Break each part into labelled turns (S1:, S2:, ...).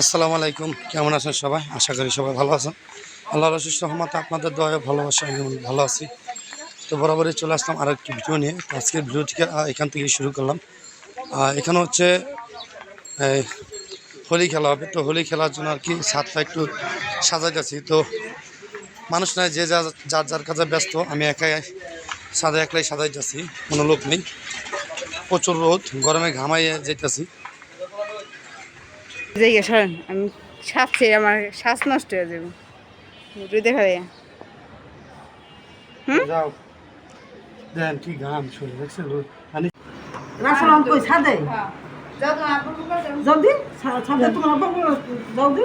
S1: আসসালামু আলাইকুম, কেমন আছেন সবাই? আশা করি সবাই ভালো আছেন। আল্লাহর অশেষ রহমতে আপনাদের দয়া ভালোবাসা আমি ভালো আছি। তো বরাবরই চলে আসলাম আর একটি ভিডিও নিয়ে। তো আজকের ভিডিওটিকে এখান থেকে শুরু করলাম। এখানে হচ্ছে হোলি খেলা হবে। তো হোলি খেলার জন্য আর কি ছাদটা একটু সাজাইতেছি। তো মানুষ নয়, যে যার যার কাজে ব্যস্ত। আমি ছাদে একলাই সাজাইতেছি, কোনো লোক নেই। প্রচুর রোদ, গরমে ঘামাইয়ে যেতেছি।
S2: আমি শ্বাসছি, আমার শ্বাস নষ্ট হয়ে যাবে। দেখা যায়
S1: যাও দেন কি ঘাম শুনে দেখছেন।
S3: রাসলাম কই ছাদে জলদি ছাদে তোমার জলদি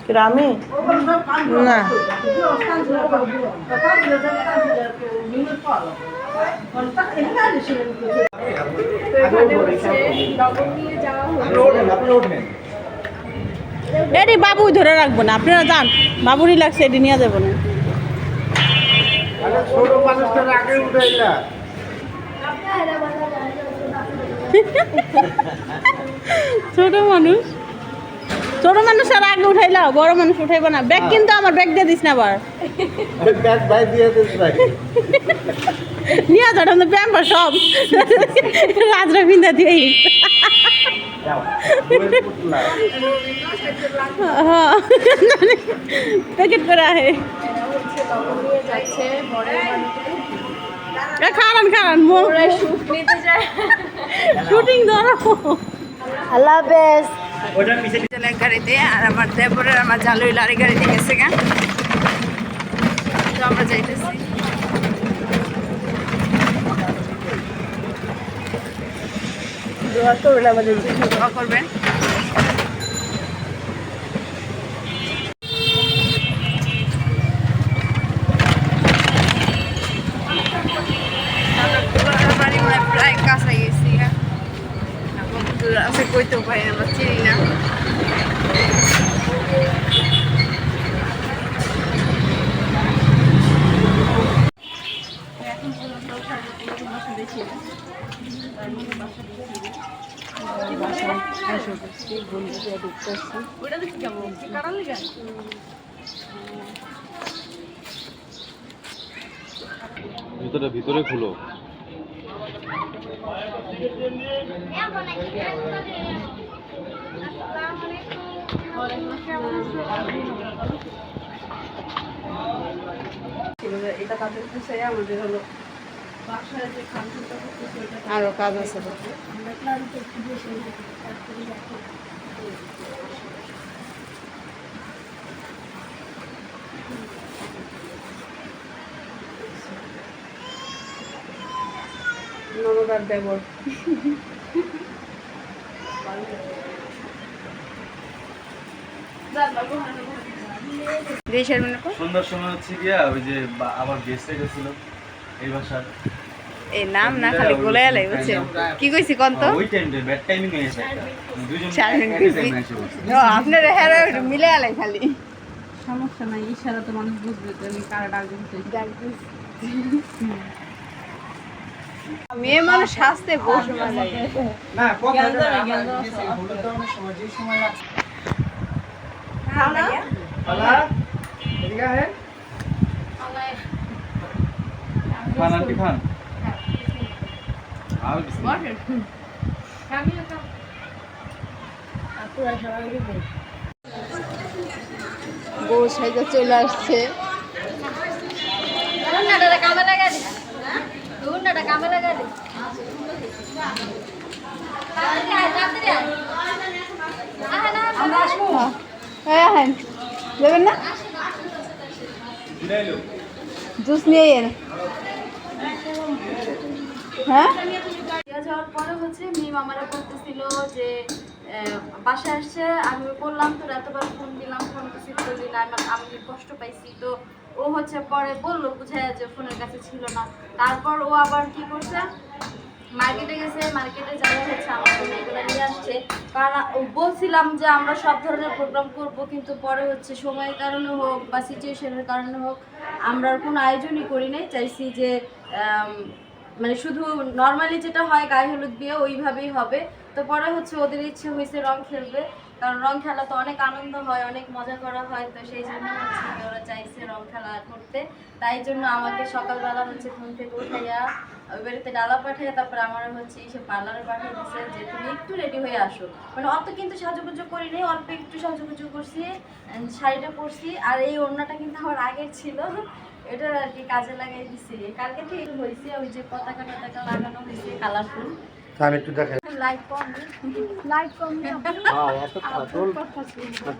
S2: গ্রামে না এটি বাবু ধরে রাখবো না, আপনারা যান। বাবুরই লাগছে, এটি নিয়ে যাবো না। ছোট মানুষ আর আগে উঠাইলাও, বড় মানুষ উঠাইবো না। ব্যাগ কিন্তু আমার, ব্যাগ দিয়ে দিস না আবার। নিয়ে যাও প্যাম্পার সব রাজরা বিন্দা দিয়ে প্যাকেট করে আহে। খারান শুটিং ধরো। আল্লাহ হাফেজ। গাড়িতে আর আমার দেবরের আমার জালুই লারি গাড়িতে গেছে গা। তো আমরা যাইতেছি। দোয়া করবেন আমাদের জন্য, দোয়া করবেন। প্রায় কাছে গেছি, আছে কইতেও পারি না, আমরা চিনি না।
S4: ভিতরে খুলো।
S2: এটা তাদের আমাদের হলো আরো কাজ আছে। নবদার দেবর
S4: সন্ধ্যার সময় হচ্ছে গিয়া ওই যে আবার গেস্ট গেছিল এই বাসার।
S2: এই নাম না খালি গোলে আলাই বুঝছেন কি কইছি কোন তো
S4: ওই টাইমে ব্যাড টাইমিং হয়েছে দুইজন
S2: আপনারা হেরে মিলে আলাই খালি।
S3: সমস্যা নাই, ইশারা তো মানুষ বুঝবে তো আমি কার ডাক দিতে।
S2: মেয়ে মানুষ হাসতে বহু সময় লাগে
S4: না কথা
S3: হলুদ দাওয়ানোর সময় যে সময় লাগছে।
S2: খানা
S4: খালা এদিকে আহে খান আন্টি খান আর
S2: বউ সাইজে চলে আসছে। দেবেন না জুস নিয়ে এন। হ্যাঁ
S5: যাওয়ার পরে হচ্ছে মিম আমারা বলতেছিল যে বাসায় আসছে। আমি বললাম তোর এতবার ফোন দিলাম, ফোন রিসিভ করলি না, আমি কষ্ট পাইছি। তো ও হচ্ছে পরে বললো বুঝায় যে ফোনের কাছে ছিল না। তারপর ও আবার কি করছে, মার্কেটে গেছে, মার্কেটে যাওয়া হচ্ছে আমার জন্য এগুলো নিয়ে আসছে। কারণ বলছিলাম যে আমরা সব ধরনের প্রোগ্রাম করব, কিন্তু পরে হচ্ছে সময়ের কারণে হোক বা সিচুয়েশনের কারণে হোক আমরা আর কোনো আয়োজনই করি নাই। চাইছি যে মানে শুধু নর্মালি যেটা হয় গায়ে হলুদ বিয়ে ওইভাবেই হবে। তো পরে হচ্ছে ওদের ইচ্ছে হয়েছে রং খেলবে, কারণ রং খেলা তো অনেক আনন্দ হয়, অনেক মজা করা হয়। তো সেই জন্য হচ্ছে ওরা চাইছে রং খেলা করতে। তাই জন্য আমাকে সকালবেলা হচ্ছে ঘুম থেকে উঠাইয়া ওই বাড়িতে ডালা পাঠাইয়া তারপরে আমার হচ্ছে এসে পার্লারে পাঠিয়ে দিচ্ছে যে তুমি একটু রেডি হয়ে আসো। মানে অত কিন্তু সাজুগুজু করি নাই, অল্প একটু সাজুগুজু করছি, শাড়িটা পরছি। আর এই ওড়নাটা কিন্তু আমার আগের ছিল, এটা আর কি কাজে লাগাই দিছি। কালকে ঠিক হয়েছে, ওই যে পতাকা টতাকা লাগানো হয়েছে কালারফুল।
S1: আমি একটু দেখাই।
S5: লাইট কম, লাইট কম।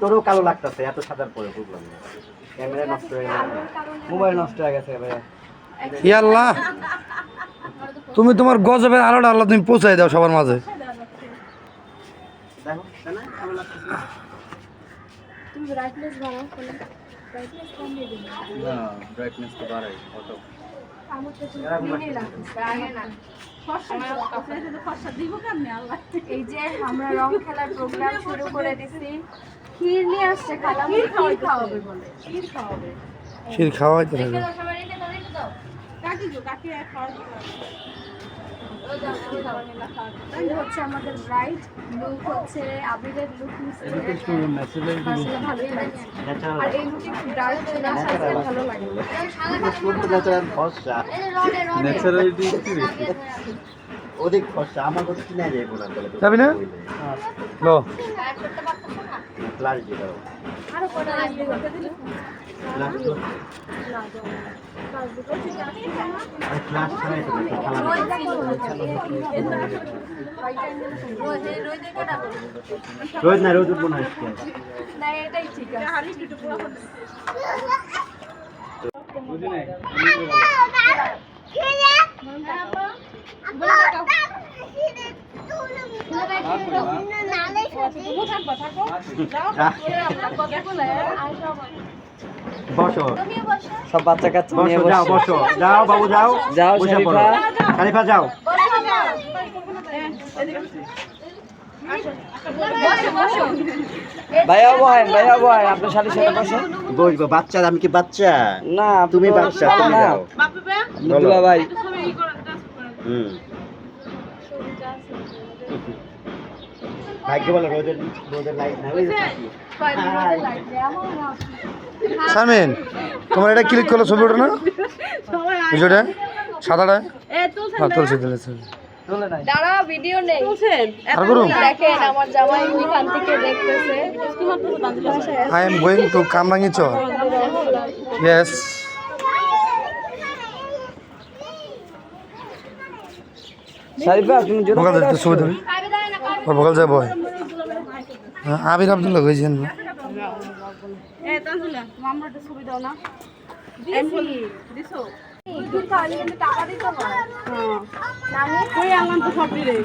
S6: তোরও কালো লাগতেছে এত সাদার পরে, বুঝলাম না। ক্যামেরা নষ্ট হয়ে গেছে, মোবাইল নষ্ট হয়ে গেছে ভাইয়া।
S1: ইয়া আল্লাহ, তুমি তোমার গজবের আলোটা আল্লাহ তুমি পৌঁছাই দাও সবার মাঝে।
S6: দেখো না কালো লাগতেছে।
S5: তুমি ব্রাইটনেস বাড়াও, ব্রাইটনেস কম দিয়ে দিন।
S6: না ব্রাইটনেস তো বাড়াই অটো।
S5: আমার তো মিনে লাগছে আগে না।
S3: ফর্সা দিব কেমনে আল্লাহ।
S5: এই যে আমরা রং খেলার প্রোগ্রাম শুরু করে দিছি। ক্ষীর নিয়ে আসছে, খালা ক্ষীর খাওয়াবে বলে। ক্ষীর খাওয়াবে,
S1: ক্ষীর খাওয়াইতে হবে।
S5: সবাই রেখে দাও।
S3: কাকি গো কাকি খাওয়া
S5: এই হচ্ছে আমাদের ব্রাইড লুক, হচ্ছে আবিরের লুক নিচ্ছে। আসলে ভালোই লাগছে। আর এই লুকে একটু ডার্ক ছিল, সাথে ভালো লাগে।
S6: ন্যাচারাল ফর্সা,
S4: ন্যাচারালিটি কি বেশি?
S6: অধিক ফর্সা আমার কথা কিনা যায় বলা বলে।
S1: যাবি না? লো
S6: ক্লাস দিও।
S5: আরো কটা লাগবে করতে দিলে
S6: ক্লাস দিও। আর ক্লাস ছাড়াই তো খালা। রোজ না রোজ উঠবো না আজকে।
S5: না এটাই ঠিক আছে।
S4: বুঝি নাই
S6: বসো
S7: সব বাচ্চা কাচ্চা নিয়ে
S6: বসো, যাও বসো, যাও বাবু যাও,
S7: যাও
S6: বসে পড়ো। শরীফা যাও,
S7: ভাইয়া বয় আপনার সাথে সাথে বসে
S6: বসবো। বাচ্চা আমি কি বাচ্চা?
S7: না
S6: তুমি বাচ্চা, তুমি
S7: না
S6: যাও।
S7: দুলা ভাই
S6: হুম ভাগ্য বলো রোদের রোদের লাইট না, ওই যে থাকি।
S1: শারমিন, তোমার এটা ক্লিক করলে ছবি ওঠে না? ভিডিওটা সাদাটা? হ্যাঁ, তুলছি তুলেছি।
S5: দাঁড়াও, ভিডিও নেই।
S1: আর করুন।
S5: দেখেন আমার জামাই ওইখান থেকে দেখতেছে।
S1: I am going to কামরাঙ্গি Char. Yes.
S7: Sharifa তুমি জোরে
S1: ভোকাল দিতে ছবি ধরি। ওর ভোকাল যায় বয়। আবির আব্দুল্লাহ হয়েছেন।
S3: এ তানজুলা আমরা একটা ছবি দাও না। দিছো
S5: টাকা দিতে হয়।
S3: কই আনলাম তো সব রে।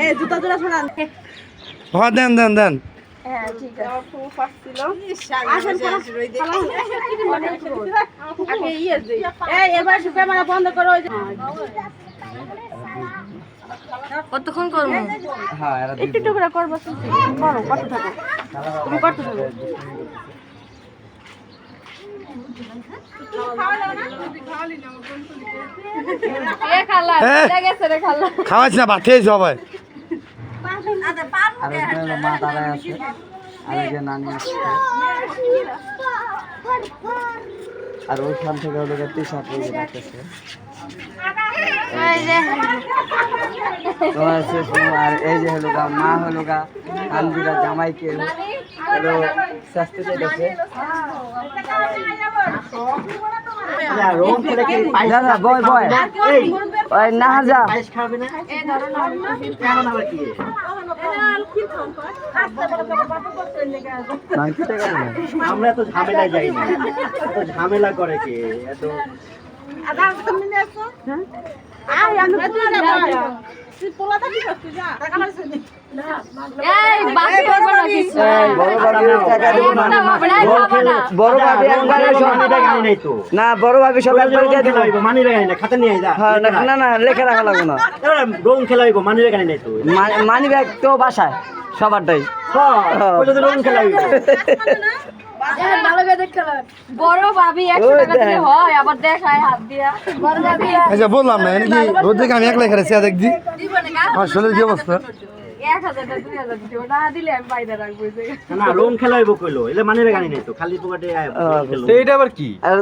S3: এ জুতা জোড়া ছড়ান।
S1: হ্যাঁ, দেন দেন দেন।
S5: হ্যাঁ ঠিক আছে।
S3: খুব ফাস্ট ছিল। আসেন আগে ইয়ে দেই। এই এবার ক্যামেরা বন্ধ করো। ওই যে
S5: কতক্ষণ করবো?
S7: হ্যাঁ এরা
S3: একটু একটু করে করবো। করো করতে থাকো, তুমি করতে থাকো।
S5: এ খালা
S1: হ্যাঁ।
S5: ঠিক আছে রে খালা।
S1: খাওয়াইছি না, ভাত খেয়েছি সবাই।
S7: আর এটা হলো মা দাঁড়ায় আছে আর এই যে নানি আছে আর ওইখান থেকে হলো টি শার্ট পরে রাখতেছে
S5: এই যে
S7: তোমার শেষ আর এই যে হলো গা মা হলো গা আনজিরা জামাইকে হলো শাস্তি দিতেছে
S6: যা, রং খেলে কি পায়েস
S7: দাদা বয় বয়
S6: এই
S7: ওই না যা
S6: পায়েস খাবে না?
S5: এই ধরো না।
S6: কেমন আবার কি?
S7: নাকি টাকা দেবে
S6: আমরা এত ঝামেলায় যাই না। এত ঝামেলা করে কে? এত
S3: আধা তুমি নিয়ে আসো আয় আমি তুই যা তুই পোলাটা কি করছিস যা টাকা মারছিস
S5: এই বাকি করবো না কিছু
S7: বড় ভাবি টাকা দেবো না বড় ভাবি একবারে সব না বড় ভাবি সব একবারে দিয়ে দেবো
S6: মানি রেগানি না খাতা নিয়ে যা
S7: হ্যাঁ না না লেখা রাখা লাগবে না
S6: রং খেলা হইব মানি রেগানি নাই তো
S7: মানি ব্যাগ তো বাসায় সবারটাই
S6: ওই তো রং খেলা হইব
S5: ভালো করে দেখতে হবে বড় ভাবি 100 টাকা দিলে হয় আবার দেখায় হাত দিয়া বড় ভাবি
S1: আচ্ছা বললাম না এনে কি রোদ থেকে আমি একলাই খেলেছি দেখ দি
S5: দিব না
S1: আমার শরীরের কি অবস্থা
S5: 1000 টাকা 2000 দিব না দিলে আমি বাইরে রাখবো
S6: না রং খেলা হইব কইলো এলে মানি রেগানি নাই তো খালি পকেটে
S4: এইটা আবার কি
S7: আর